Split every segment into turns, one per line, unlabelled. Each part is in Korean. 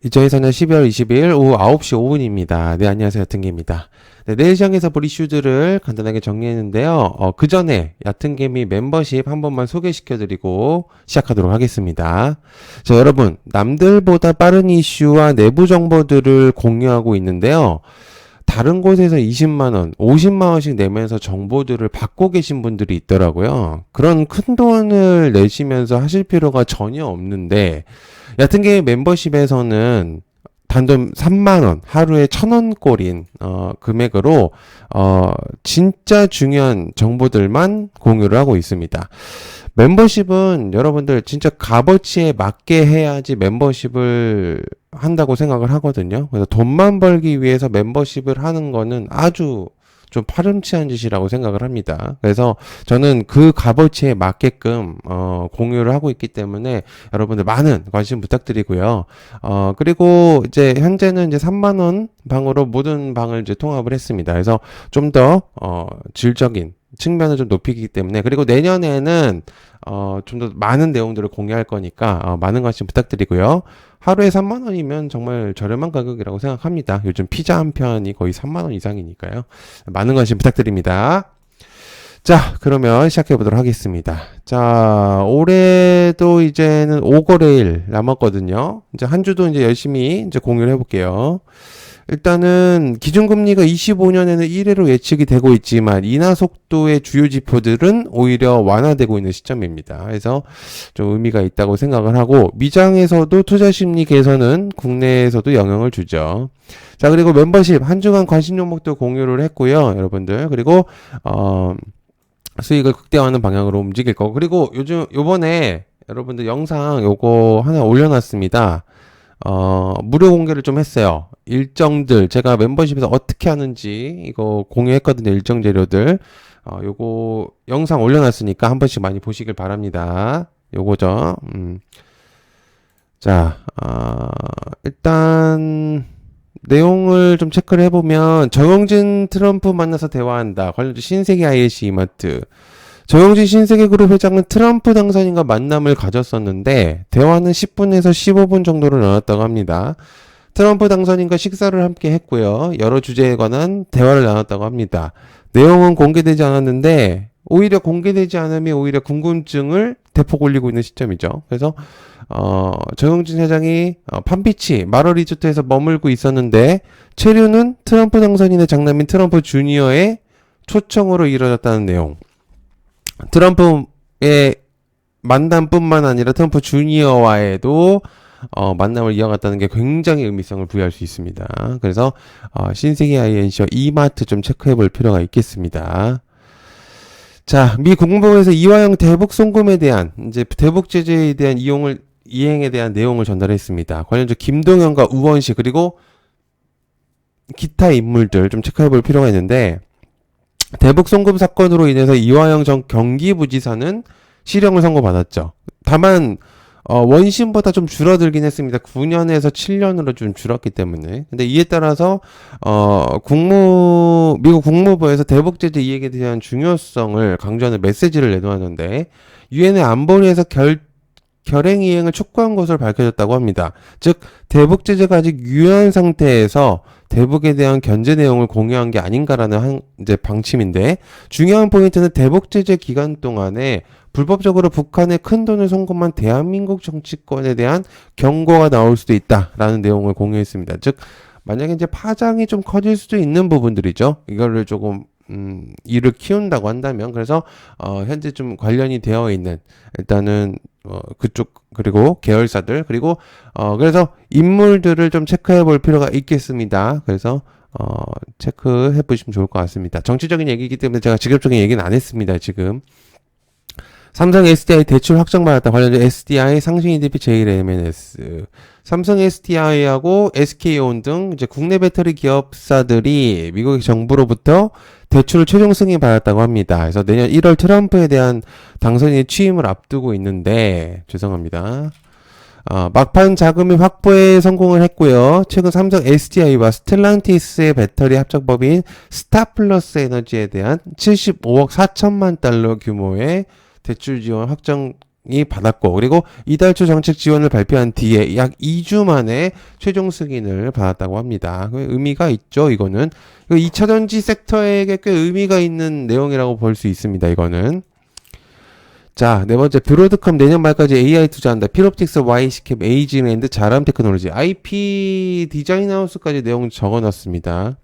2024년 12월 20일 오후 9시 5분입니다. 네, 안녕하세요. 야튼개입니다. 네, 내일 시장에서 볼 이슈들을 간단하게 정리했는데요. 그 전에 야튼개미 멤버십 한 번만 소개시켜드리고 시작하도록 하겠습니다. 자, 여러분, 남들보다 빠른 이슈와 내부 정보들을 공유하고 있는데요. 다른 곳에서 20만원, 50만원씩 내면서 정보들을 받고 계신 분들이 있더라고요. 그런 큰 돈을 내시면서 하실 필요가 전혀 없는데, 야튼개미 멤버십에서는 단돈 3만원, 하루에 1,000원꼴인, 금액으로, 진짜 중요한 정보들만 공유를 하고 있습니다. 멤버십은 여러분들 진짜 값어치에 맞게 해야지 멤버십을 한다고 생각을 하거든요. 그래서 돈만 벌기 위해서 멤버십을 하는 거는 아주 좀 파렴치한 짓이라고 생각을 합니다. 그래서 저는 그 값어치에 맞게끔 공유를 하고 있기 때문에 여러분들 많은 관심 부탁드리고요. 그리고 이제 현재는 이제 3만 원 방으로 모든 방을 이제 통합을 했습니다. 그래서 좀 더 질적인 측면을 좀 높이기 때문에, 그리고 내년에는 좀 더 많은 내용들을 공유할 거니까 많은 관심 부탁드리고요. 하루에 3만 원이면 정말 저렴한 가격이라고 생각합니다. 요즘 피자 한 편이 거의 3만 원 이상이니까요. 많은 관심 부탁드립니다. 자, 그러면 시작해 보도록 하겠습니다. 자, 올해도 이제는 5거래일 남았거든요. 이제 한 주도 이제 열심히 이제 공유를 해볼게요. 일단은 기준금리가 25년에는 1회로 예측이 되고 있지만 인하 속도의 주요 지표들은 오히려 완화되고 있는 시점입니다. 그래서 좀 의미가 있다고 생각을 하고, 미장에서도 투자 심리 개선은 국내에서도 영향을 주죠. 자, 그리고 멤버십 한 주간 관심 종목도 공유를 했고요, 여러분들. 그리고 수익을 극대화하는 방향으로 움직일 거고, 그리고 요번에 여러분들 영상 요거 하나 올려놨습니다. 무료 공개를 좀 했어요. 일정들, 제가 멤버십에서 어떻게 하는지 이거 공유했거든요. 일정 재료들. 요거 영상 올려놨으니까 한 번씩 많이 보시길 바랍니다. 요거죠. 자, 일단, 내용을 좀 체크를 해보면, 정영진 트럼프 만나서 대화한다. 관련주 신세계 ILC 이마트. 정영진 신세계그룹 회장은 트럼프 당선인과 만남을 가졌었는데 대화는 10분에서 15분 정도를 나눴다고 합니다. 트럼프 당선인과 식사를 함께 했고요. 여러 주제에 관한 대화를 나눴다고 합니다. 내용은 공개되지 않았는데 오히려 공개되지 않으면 오히려 궁금증을 대폭 올리고 있는 시점이죠. 그래서 정영진 회장이 팜비치 마러 리조트에서 머물고 있었는데 체류는 트럼프 당선인의 장남인 트럼프 주니어의 초청으로 이뤄졌다는 내용. 트럼프의 만남뿐만 아니라 트럼프 주니어와에도 만남을 이어갔다는 게 굉장히 의미성을 부여할 수 있습니다. 그래서 신세계 INC와 이마트 좀 체크해 볼 필요가 있겠습니다. 자, 미 국무부에서 이화영 대북 송금에 대한, 이제 대북 제재에 대한 이행에 대한 내용을 전달했습니다. 관련주 김동연과 우원식 그리고 기타 인물들 좀 체크해 볼 필요가 있는데, 대북 송금 사건으로 인해서 이화영 전 경기부지사는 실형을 선고받았죠. 다만 원심보다 좀 줄어들긴 했습니다. 9년에서 7년으로 좀 줄었기 때문에. 근데 이에 따라서 미국 국무부에서 대북 제재 이행에 대한 중요성을 강조하는 메시지를 내놓았는데, 유엔의 안보리에서 결행 이행을 촉구한 것으로 밝혀졌다고 합니다. 즉 대북 제재가 아직 유효한 상태에서 대북에 대한 견제 내용을 공유한 게 아닌가라는 이제 방침인데, 중요한 포인트는 대북 제재 기간 동안에 불법적으로 북한에 큰 돈을 송금한 대한민국 정치권에 대한 경고가 나올 수도 있다라는 내용을 공유했습니다. 즉 만약에 이제 파장이 좀 커질 수도 있는 부분들이죠. 이거를 조금 일을 키운다고 한다면. 그래서 현재 좀 관련이 되어 있는, 일단은 그쪽, 그리고 계열사들, 그리고 그래서 인물들을 좀 체크해 볼 필요가 있겠습니다. 그래서 체크해 보시면 좋을 것 같습니다. 정치적인 얘기이기 때문에 제가 직접적인 얘기는 안 했습니다. 지금 삼성 SDI 대출 확정받았다. 관련주 SDI, 상승 EDP, JLMNS. 삼성 SDI하고 SK온 등 이제 국내 배터리 기업사들이 미국 정부로부터 대출을 최종 승인받았다고 합니다. 그래서 내년 1월 트럼프에 대한 당선인의 취임을 앞두고 있는데, 죄송합니다. 막판 자금의 확보에 성공을 했고요. 최근 삼성 SDI와 스텔란티스의 배터리 합작법인 스타플러스 에너지에 대한 75억 4천만 달러 규모의 대출 지원 확정 받았고, 그리고 이달 초 정책 지원을 발표한 뒤에 약 2주 만에 최종 승인을 받았다고 합니다. 의미가 있죠, 이거는. 2차전지 섹터에게 꽤 의미가 있는 내용이라고 볼 수 있습니다, 이거는. 자, 네 번째, 브로드컴 내년 말까지 AI 투자한다. 필옵틱스, Y스캡, 에이지랜드, 자람 테크놀로지, IP 디자인하우스까지 내용 적어놨습니다.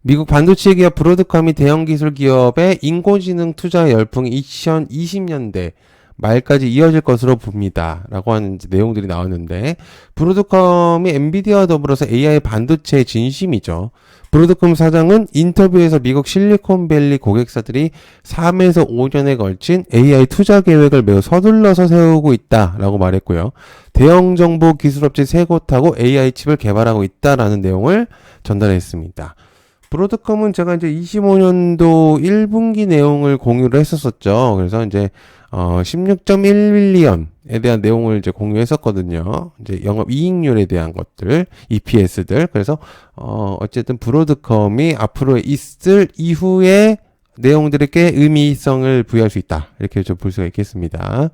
미국 반도체 기업 브로드컴이 대형 기술 기업의 인工지능 투자 열풍이 2020년대 말까지 이어질 것으로 봅니다. 라고 하는 내용들이 나왔는데, 브로드컴이 엔비디아와 더불어서 AI 반도체의 진심이죠. 브로드컴 사장은 인터뷰에서 미국 실리콘밸리 고객사들이 3에서 5년에 걸친 AI 투자 계획을 매우 서둘러서 세우고 있다라고 말했고요. 대형 정보 기술업체 3곳하고 AI 칩을 개발하고 있다라는 내용을 전달했습니다. 브로드컴은 제가 이제 25년도 1분기 내용을 공유를 했었었죠. 그래서 이제 16.1밀리언에 대한 내용을 이제 공유했었거든요. 이제 영업 이익률에 대한 것들, EPS들. 그래서 어쨌든 브로드컴이 앞으로 있을 이후의 내용들에게 의미성을 부여할 수 있다. 이렇게 좀 볼 수가 있겠습니다.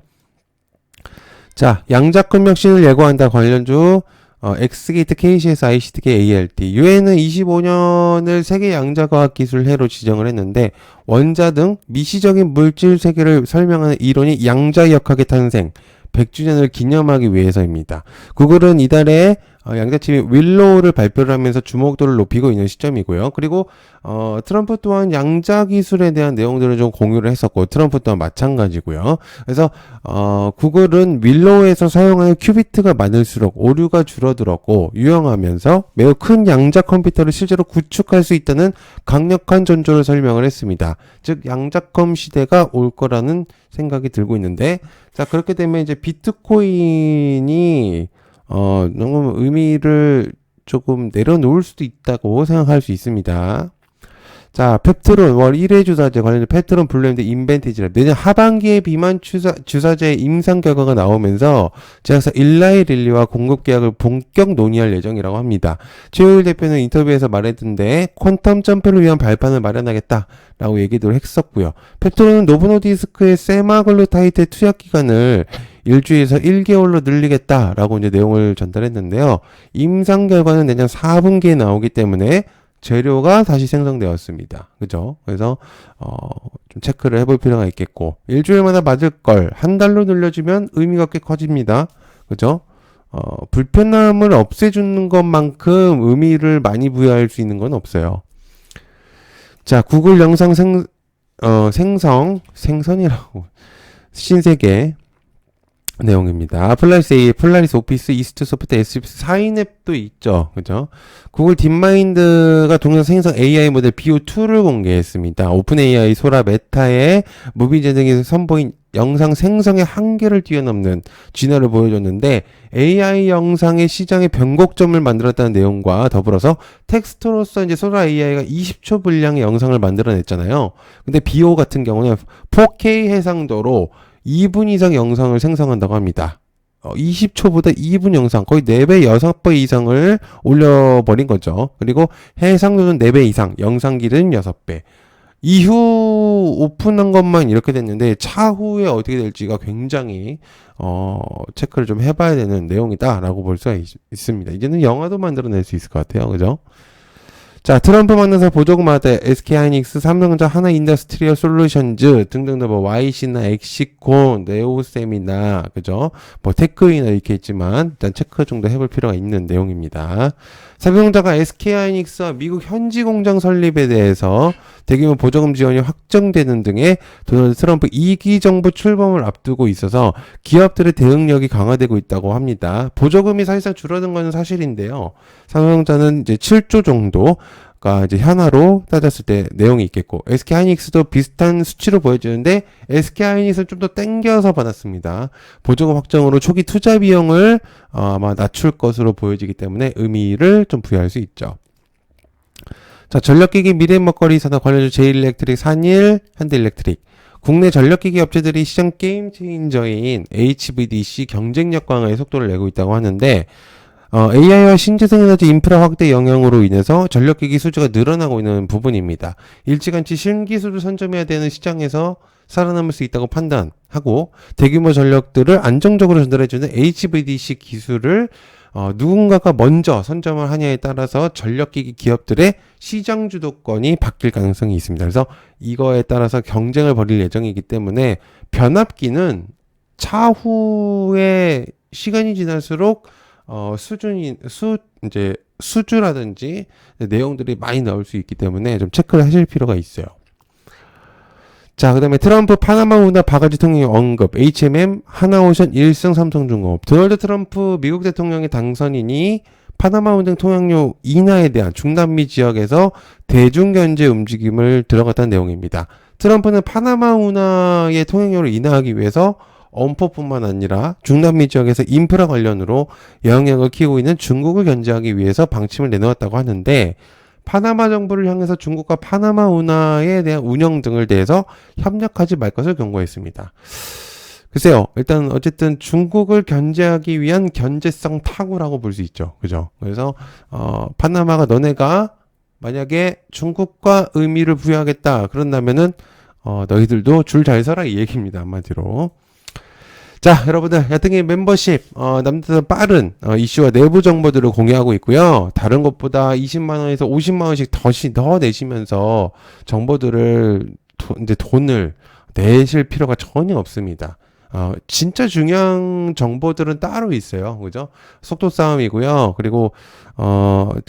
자, 양자권 혁신을 예고한다. 관련주 엑스게이트, KCS, ICTK, ALT. 유엔은 25년을 세계 양자과학 기술 해로 지정을 했는데, 원자 등 미시적인 물질 세계를 설명하는 이론이 양자역학의 탄생 100주년을 기념하기 위해서입니다. 구글은 이달에 양자칩인 윌로우를 발표를 하면서 주목도를 높이고 있는 시점이고요. 그리고 트럼프 또한 양자 기술에 대한 내용들을 좀 공유를 했었고, 트럼프 또한 마찬가지고요. 그래서 구글은 윌로우에서 사용하는 큐비트가 많을수록 오류가 줄어들었고 유용하면서 매우 큰 양자 컴퓨터를 실제로 구축할 수 있다는 강력한 전조를 설명을 했습니다. 즉 양자컴 시대가 올 거라는 생각이 들고 있는데, 자, 그렇게 되면 이제 비트코인이 너무 의미를 조금 내려놓을 수도 있다고 생각할 수 있습니다. 자, 펩트론 월 1회 주사제 관련된 펩트론 블루엔드 인벤티지랩 내년 하반기에 비만 주사제 임상 결과가 나오면서 제약사 일라이 릴리와 공급 계약을 본격 논의할 예정이라고 합니다. 최우일 대표는 인터뷰에서 말했던데 퀀텀 점프를 위한 발판을 마련하겠다라고 얘기도 했었고요. 펩트론은 노브노디스크의 세마글루타이트의 투약 기간을 일주일에서 1개월로 늘리겠다라고 이제 내용을 전달했는데요. 임상 결과는 내년 4분기에 나오기 때문에 재료가 다시 생성되었습니다. 그죠? 그래서 좀 체크를 해볼 필요가 있겠고, 일주일마다 맞을 걸 한 달로 늘려주면 의미가 꽤 커집니다. 그죠? 불편함을 없애주는 것만큼 의미를 많이 부여할 수 있는 건 없어요. 자, 구글 영상 생선이라고 신세계 내용입니다. 폴라리스 A, 폴라리스 오피스, 이스트 소프트, SPC, 사인앱도 있죠. 그죠? 구글 딥마인드가 동영상 생성 AI 모델 BO2를 공개했습니다. 오픈 AI, 소라, 메타의 무비제 등에서 선보인 영상 생성의 한계를 뛰어넘는 진화를 보여줬는데, AI 영상의 시장의 변곡점을 만들었다는 내용과 더불어서 텍스트로서 이제 소라 AI가 20초 분량의 영상을 만들어냈잖아요. 근데 BO 같은 경우는 4K 해상도로 2분 이상 영상을 생성한다고 합니다. 20초보다 2분 영상, 거의 4배, 6배 이상을 올려버린 거죠. 그리고 해상도는 4배 이상, 영상 길은 6배. 이후 오픈한 것만 이렇게 됐는데 차후에 어떻게 될지가 굉장히 체크를 좀 해봐야 되는 내용이다라고 볼 수가 있습니다. 이제는 영화도 만들어낼 수 있을 것 같아요. 그죠? 자, 트럼프 만나서 보조금 받았다. SK하이닉스, 삼성전자, 하나인더스트리얼 솔루션즈 등등등 뭐 YC나 엑시콘, 네오셈이나 그죠? 뭐 테크이나 이렇게 있지만 일단 체크 정도 해볼 필요가 있는 내용입니다. 삼성전자가 SK하이닉스와 미국 현지 공장 설립에 대해서 대규모 보조금 지원이 확정되는 등의 도널드 트럼프 2기 정부 출범을 앞두고 있어서 기업들의 대응력이 강화되고 있다고 합니다. 보조금이 사실상 줄어든 것은 사실인데요. 삼성전자는 이제 7조 정도가 이제 현화로 따졌을 때 내용이 있겠고, SK하이닉스도 비슷한 수치로 보여주는데 SK하이닉스는 좀 더 땡겨서 받았습니다. 보조금 확정으로 초기 투자 비용을 아마 낮출 것으로 보여지기 때문에 의미를 좀 부여할 수 있죠. 자, 전력기기 미래 먹거리 산업 관련주 제일일렉트릭, 산일, 현대일렉트릭. 국내 전력기기 업체들이 시장 게임 체인저인 HVDC 경쟁력 강화에 속도를 내고 있다고 하는데, AI와 신재생에너지 인프라 확대 영향으로 인해서 전력기기 수주가 늘어나고 있는 부분입니다. 일찌감치 신기술을 선점해야 되는 시장에서 살아남을 수 있다고 판단하고 대규모 전력들을 안정적으로 전달해주는 HVDC 기술을 누군가가 먼저 선점을 하냐에 따라서 전력기기 기업들의 시장 주도권이 바뀔 가능성이 있습니다. 그래서 이거에 따라서 경쟁을 벌일 예정이기 때문에 변압기는 차후에 시간이 지날수록 수주라든지 내용들이 많이 나올 수 있기 때문에 좀 체크를 하실 필요가 있어요. 자, 그 다음에 트럼프 파나마 운하 바가지 통행의 언급, HMM, 하나오션 1승 삼성중공업. 도널드 트럼프 미국 대통령의 당선인이 파나마 운행 통행료 인하에 대한 중남미 지역에서 대중견제 움직임을 들어갔다는 내용입니다. 트럼프는 파나마 운하의 통행료를 인하하기 위해서 엄포뿐만 아니라 중남미 지역에서 인프라 관련으로 영향력을 키우고 있는 중국을 견제하기 위해서 방침을 내놓았다고 하는데, 파나마 정부를 향해서 중국과 파나마 운하에 대한 운영 등을 대해서 협력하지 말 것을 경고했습니다. 글쎄요, 일단 어쨌든 중국을 견제하기 위한 견제성 타구라고 볼 수 있죠. 그죠? 그래서 파나마가 너네가 만약에 중국과 의미를 부여하겠다 그런다면은 너희들도 줄 잘 서라 이 얘기입니다. 한마디로. 자, 여러분들, 야등의 멤버십, 남들보다 빠른, 이슈와 내부 정보들을 공유하고 있고요. 다른 것보다 20만원에서 50만원씩 더 내시면서 정보들을, 이제 돈을 내실 필요가 전혀 없습니다. 진짜 중요한 정보들은 따로 있어요. 그죠? 속도 싸움이고요. 그리고,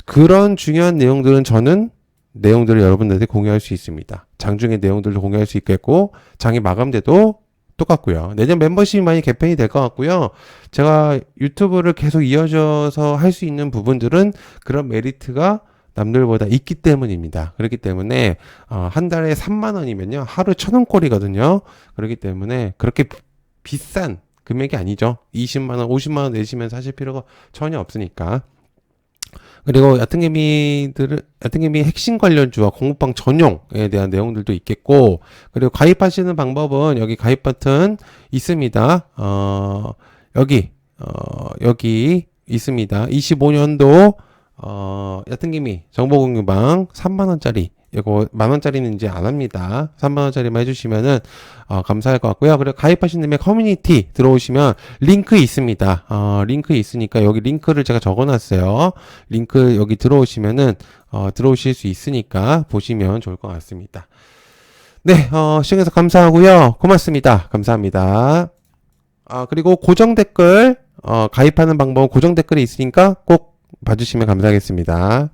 그런 중요한 내용들은 저는 내용들을 여러분들한테 공유할 수 있습니다. 장중의 내용들도 공유할 수 있겠고, 장이 마감돼도 똑같고요. 내년 멤버십이 많이 개편이 될 것 같고요. 제가 유튜브를 계속 이어져서 할 수 있는 부분들은 그런 메리트가 남들보다 있기 때문입니다. 그렇기 때문에 한 달에 3만 원이면요. 하루 1,000원꼴이거든요. 그렇기 때문에 그렇게 비싼 금액이 아니죠. 20만 원, 50만 원 내시면서 하실 필요가 전혀 없으니까. 그리고 야생개미 핵심 관련주와 공부방 전용에 대한 내용들도 있겠고, 그리고 가입하시는 방법은 여기 가입 버튼 있습니다. 여기 있습니다. 25년도 야생개미 정보공유방 3만원짜리, 이거 만원짜리는 이제 안 합니다. 3만원짜리만 해주시면은 감사할 것 같고요. 그리고 가입하신 다음에 커뮤니티 들어오시면 링크 있습니다. 링크 있으니까 여기 링크를 제가 적어놨어요. 링크 여기 들어오시면은 들어오실 수 있으니까 보시면 좋을 것 같습니다. 네, 시청해서 감사하고요. 고맙습니다. 감사합니다. 그리고 고정 댓글 가입하는 방법은 고정 댓글이 있으니까 꼭 봐주시면 감사하겠습니다.